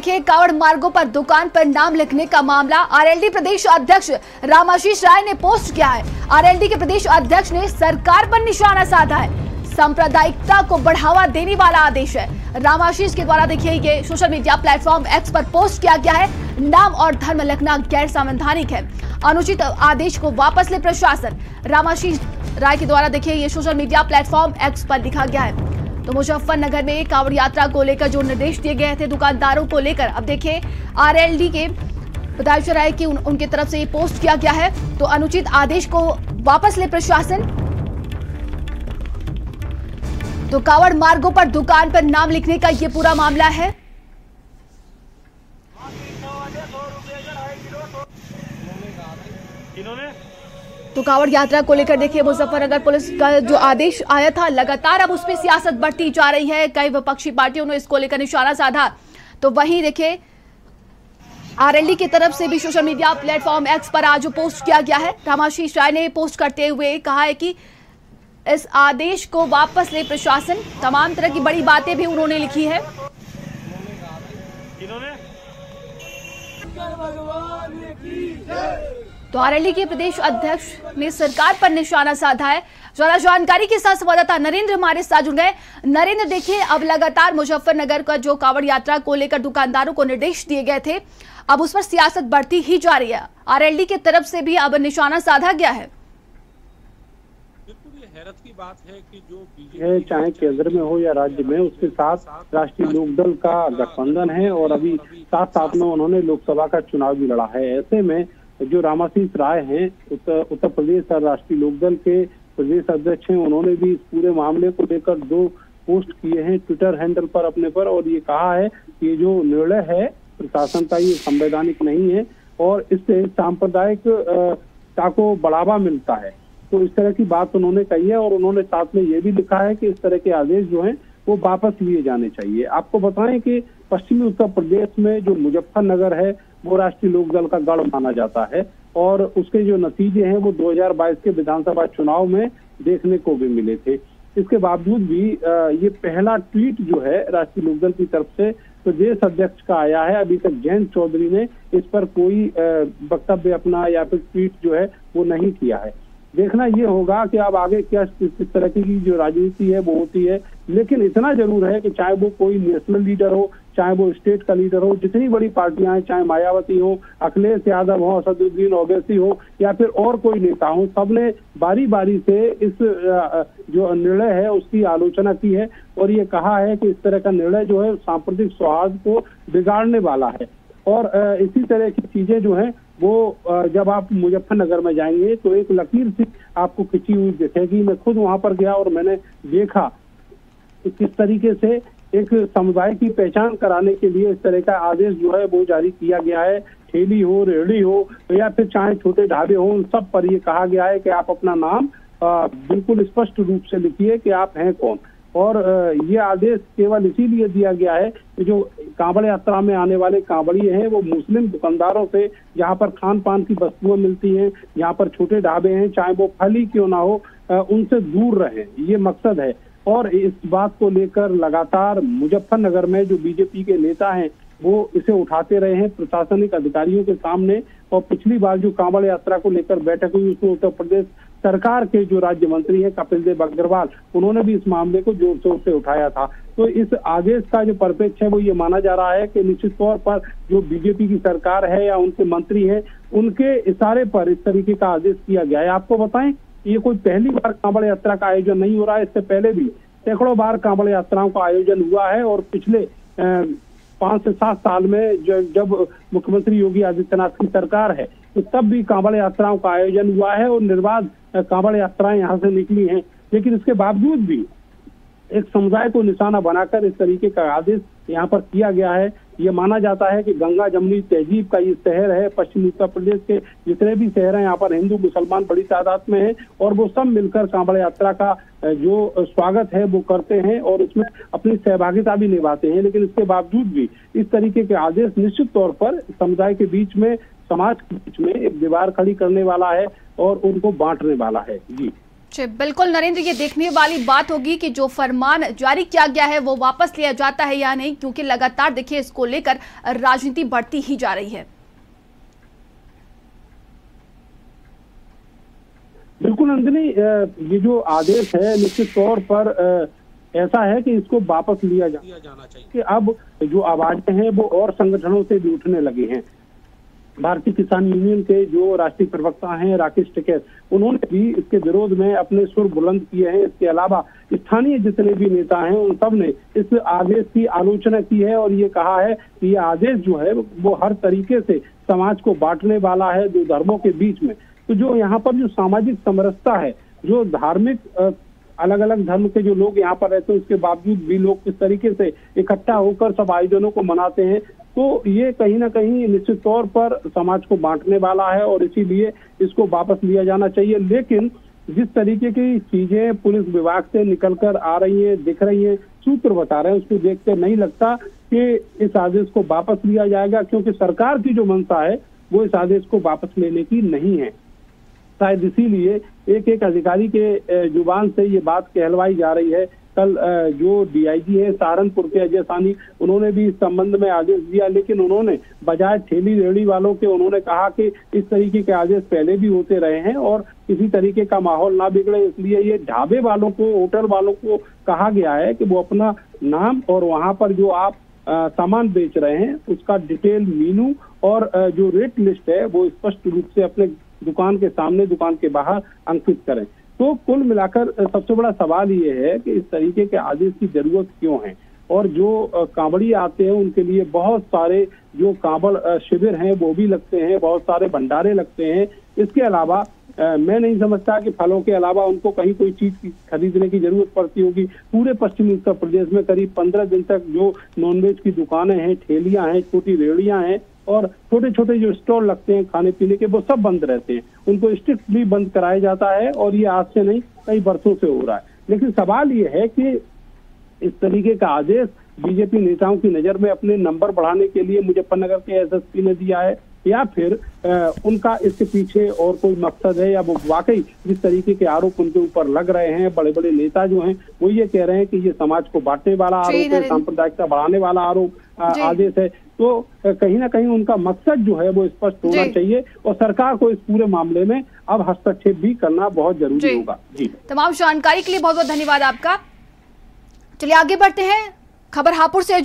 देखिए, कावड़ मार्गों पर दुकान पर नाम लिखने का मामला आरएलडी प्रदेश अध्यक्ष रामाशीष राय ने पोस्ट किया है। आरएलडी के प्रदेश अध्यक्ष ने सरकार पर निशाना साधा है। सांप्रदायिकता को बढ़ावा देने वाला आदेश है। रामाशीष के द्वारा देखिए ये सोशल मीडिया प्लेटफॉर्म एक्स पर पोस्ट किया गया है। नाम और धर्म लिखना गैर संवैधानिक है। अनुचित आदेश को वापस ले प्रशासन। रामाशीष राय के द्वारा देखिए ये सोशल मीडिया प्लेटफॉर्म एक्स पर लिखा गया है। तो मुजफ्फरनगर में कांवड़ यात्रा को लेकर जो निर्देश दिए गए थे दुकानदारों को लेकर, अब देखिए आरएलडी के बताया जा रहा है कि उनकी तरफ से ये पोस्ट किया गया है। तो अनुचित आदेश को वापस ले प्रशासन। तो कांवड़ मार्गों पर दुकान पर नाम लिखने का ये पूरा मामला है। तो कांवड़ यात्रा को लेकर देखिए मुजफ्फरनगर पुलिस का जो आदेश आया था, लगातार अब उसमें सियासत बढ़ती जा रही है। कई विपक्षी पार्टियों ने इसको लेकर निशाना साधा। तो वहीं देखिए आरएलडी की तरफ से भी सोशल मीडिया प्लेटफॉर्म एक्स पर आज पोस्ट किया गया है। रामाशीष राय ने पोस्ट करते हुए कहा है कि इस आदेश को वापस ले प्रशासन। तमाम तरह की बड़ी बातें भी उन्होंने लिखी है। तो आरएलडी के प्रदेश अध्यक्ष ने सरकार पर निशाना साधा है। ज्यादा जानकारी के साथ संवाददाता नरेंद्र हमारे साथ जुड़ गए। नरेंद्र, देखिए अब लगातार मुजफ्फरनगर का जो कांवड़ यात्रा को लेकर दुकानदारों को निर्देश दिए गए थे, अब उस पर सियासत बढ़ती ही जा रही है। आरएलडी की तरफ से भी अब निशाना साधा गया है। बिल्कुल, ये हैरत की बात है कि जो बीजेपी चाहे केंद्र में हो या राज्य में, उसके साथ राष्ट्रीय लोकदल का गठबंधन है और अभी साथ साथ में उन्होंने लोकसभा का चुनाव भी लड़ा है। ऐसे में जो रामाशीष राय हैं उत्तर प्रदेश और राष्ट्रीय लोकदल के प्रदेश अध्यक्ष हैं, उन्होंने भी इस पूरे मामले को लेकर 2 पोस्ट किए हैं ट्विटर हैंडल पर अपने पर, और ये कहा है कि ये जो निर्णय है प्रशासन का ये संवैधानिक नहीं है और इससे सांप्रदायिकता को बढ़ावा मिलता है। तो इस तरह की बात उन्होंने कही है और उन्होंने साथ में ये भी लिखा है कि इस तरह के आदेश जो हैं वो वापस लिए जाने चाहिए। आपको बताएं कि पश्चिमी उत्तर प्रदेश में जो मुजफ्फरनगर है वो राष्ट्रीय लोकदल का गढ़ माना जाता है और उसके जो नतीजे हैं वो 2022 के विधानसभा चुनाव में देखने को भी मिले थे। इसके बावजूद भी ये पहला ट्वीट जो है राष्ट्रीय लोकदल की तरफ से प्रदेश अध्यक्ष का आया है। अभी तक जयंत चौधरी ने इस पर कोई वक्तव्य अपना या फिर ट्वीट जो है वो नहीं किया है। देखना ये होगा कि अब आगे क्या किस तरह की जो राजनीति है वो होती है, लेकिन इतना जरूर है कि चाहे वो कोई नेशनल लीडर हो, चाहे वो स्टेट का लीडर हो, जितनी बड़ी पार्टियां हैं, चाहे मायावती हो, अखिलेश यादव हो, असदुद्दीन ओवैसी हो या फिर और कोई नेता हो, सबने बारी बारी से इस जो निर्णय है उसकी आलोचना की है और ये कहा है कि इस तरह का निर्णय जो है सांप्रदायिक सौहार्द को बिगाड़ने वाला है। और इसी तरह की चीजें जो है वो जब आप मुजफ्फरनगर में जाएंगे तो एक लकीर सी आपको खिंची हुई दिखेगी। मैं खुद वहां पर गया और मैंने देखा कि किस तरीके से एक समुदाय की पहचान कराने के लिए इस तरह का आदेश जो है वो जारी किया गया है। ठेली हो, रेहड़ी हो या फिर चाहे छोटे ढाबे हो, उन सब पर ये कहा गया है कि आप अपना नाम बिल्कुल स्पष्ट रूप से लिखिए कि आप हैं कौन। और ये आदेश केवल इसीलिए दिया गया है कि जो कांवड़ यात्रा में आने वाले कांवड़िए हैं वो मुस्लिम दुकानदारों से, जहाँ पर खान पान की वस्तुएं मिलती हैं, जहाँ पर छोटे ढाबे हैं, चाहे वो फल ही क्यों ना हो, उनसे दूर रहें, ये मकसद है। और इस बात को लेकर लगातार मुजफ्फरनगर में जो बीजेपी के नेता हैं वो इसे उठाते रहे हैं प्रशासनिक अधिकारियों के सामने। और पिछली बार जो कांवड़ यात्रा को लेकर बैठक हुई उसमें उत्तर प्रदेश सरकार के जो राज्य मंत्री हैं कपिल देव अग्रवाल, उन्होंने भी इस मामले को जोर शोर से उठाया था। तो इस आदेश का जो परिप्रेक्ष्य है वो ये माना जा रहा है कि निश्चित तौर पर जो बीजेपी की सरकार है या उनके मंत्री हैं, उनके इशारे पर इस तरीके का आदेश किया गया है। आपको बताएं ये कोई पहली बार कांवड़ यात्रा का आयोजन नहीं हो रहा है। इससे पहले भी सैकड़ों बार कांवड़ यात्राओं का आयोजन हुआ है और पिछले 5 से 7 साल में जब मुख्यमंत्री योगी आदित्यनाथ की सरकार है तो तब भी कांवड़ यात्राओं का आयोजन हुआ है और निर्बाध कांवड़ यात्राएं यहाँ से निकली हैं। लेकिन इसके बावजूद भी एक समुदाय को निशाना बनाकर इस तरीके का आदेश यहाँ पर किया गया है। ये माना जाता है कि गंगा जमुनी तहजीब का ये शहर है। पश्चिमी उत्तर प्रदेश के जितने भी शहर हैं यहाँ पर हिंदू मुसलमान बड़ी तादाद में हैं और वो सब मिलकर कांवड़ यात्रा का जो स्वागत है वो करते हैं और उसमें अपनी सहभागिता भी निभाते हैं। लेकिन इसके बावजूद भी इस तरीके के आदेश निश्चित तौर पर समुदाय के बीच में, समाज के बीच में एक दीवार खड़ी करने वाला है और उनको बांटने वाला है। जी। जी बिल्कुल नरेंद्र, ये देखने वाली बात होगी कि जो फरमान जारी किया गया है वो वापस लिया जाता है या नहीं, क्योंकि लगातार देखिए इसको लेकर राजनीति बढ़ती ही जा रही है। बिल्कुल नंदिनी, ये जो आदेश है निश्चित तौर पर ऐसा है कि इसको वापस लिया जाना चाहिए कि अब जो आवाजें हैं वो और संगठनों से भी उठने लगी हैं। भारतीय किसान यूनियन के जो राष्ट्रीय प्रवक्ता हैं राकेश टिकैत, उन्होंने भी इसके विरोध में अपने सुर बुलंद किए हैं। इसके अलावा स्थानीय जितने भी नेता हैं उन सब ने इस आदेश की आलोचना की है और ये कहा है कि ये आदेश जो है वो हर तरीके से समाज को बांटने वाला है दो धर्मों के बीच में। तो जो यहाँ पर जो सामाजिक समरसता है, जो धार्मिक अलग अलग धर्म के जो लोग यहाँ पर रहते हैं उसके बावजूद भी लोग किस तरीके से इकट्ठा होकर सब आयोजनों को मनाते हैं, तो ये कहीं ना कहीं निश्चित तौर पर समाज को बांटने वाला है और इसीलिए इसको वापस लिया जाना चाहिए। लेकिन जिस तरीके की चीजें पुलिस विभाग से निकल कर आ रही है, दिख रही है, सूत्र बता रहे हैं, उसको देखकर नहीं लगता कि इस आदेश को वापस लिया जाएगा, क्योंकि सरकार की जो मंशा है वो इस आदेश को वापस लेने की नहीं है। शायद इसीलिए एक एक अधिकारी के जुबान से ये बात कहलवाई जा रही है। कल जो डीआईजी है सहारनपुर के अजय सानी, उन्होंने भी इस संबंध में आदेश दिया, लेकिन उन्होंने बजाय ठेली रेहड़ी वालों के उन्होंने कहा कि इस तरीके के आदेश पहले भी होते रहे हैं और किसी तरीके का माहौल ना बिगड़े, इसलिए ये ढाबे वालों को, होटल वालों को कहा गया है कि वो अपना नाम और वहां पर जो आप सामान बेच रहे हैं उसका डिटेल मीनू और जो रेट लिस्ट है वो स्पष्ट रूप से अपने दुकान के सामने, दुकान के बाहर अंकित करें। तो कुल मिलाकर सबसे बड़ा सवाल ये है कि इस तरीके के आदेश की जरूरत क्यों है, और जो कांवड़ी आते हैं उनके लिए बहुत सारे जो कांवड़ शिविर हैं वो भी लगते हैं, बहुत सारे भंडारे लगते हैं। इसके अलावा मैं नहीं समझता कि फलों के अलावा उनको कहीं कोई चीज खरीदने की जरूरत पड़ती होगी। पूरे पश्चिमी उत्तर प्रदेश में करीब 15 दिन तक जो नॉनवेज की दुकानें हैं, ठेलियां हैं, छोटी रेहड़ियां हैं और छोटे छोटे जो स्टॉल लगते हैं खाने पीने के, वो सब बंद रहते हैं। उनको स्ट्रिक्टली बंद कराया जाता है और ये आज से नहीं कई वर्षों से हो रहा है। लेकिन सवाल ये है कि इस तरीके का आदेश बीजेपी नेताओं की नजर में अपने नंबर बढ़ाने के लिए मुजफ्फरनगर के एसएसपी ने दिया है, या फिर उनका इसके पीछे और कोई मकसद है, या वो वाकई जिस तरीके के आरोप उनके ऊपर लग रहे हैं, बड़े बड़े नेता जो हैं वो ये कह रहे हैं कि ये समाज को बांटने वाला आरोप है, सांप्रदायिकता बढ़ाने वाला आरोप आदेश है। तो कहीं ना कहीं उनका मकसद जो है वो स्पष्ट होना चाहिए और सरकार को इस पूरे मामले में अब हस्तक्षेप भी करना बहुत जरूरी होगा। जी, तमाम जानकारी के लिए बहुत बहुत धन्यवाद आपका। चलिए आगे बढ़ते हैं, खबर हापुड़ से।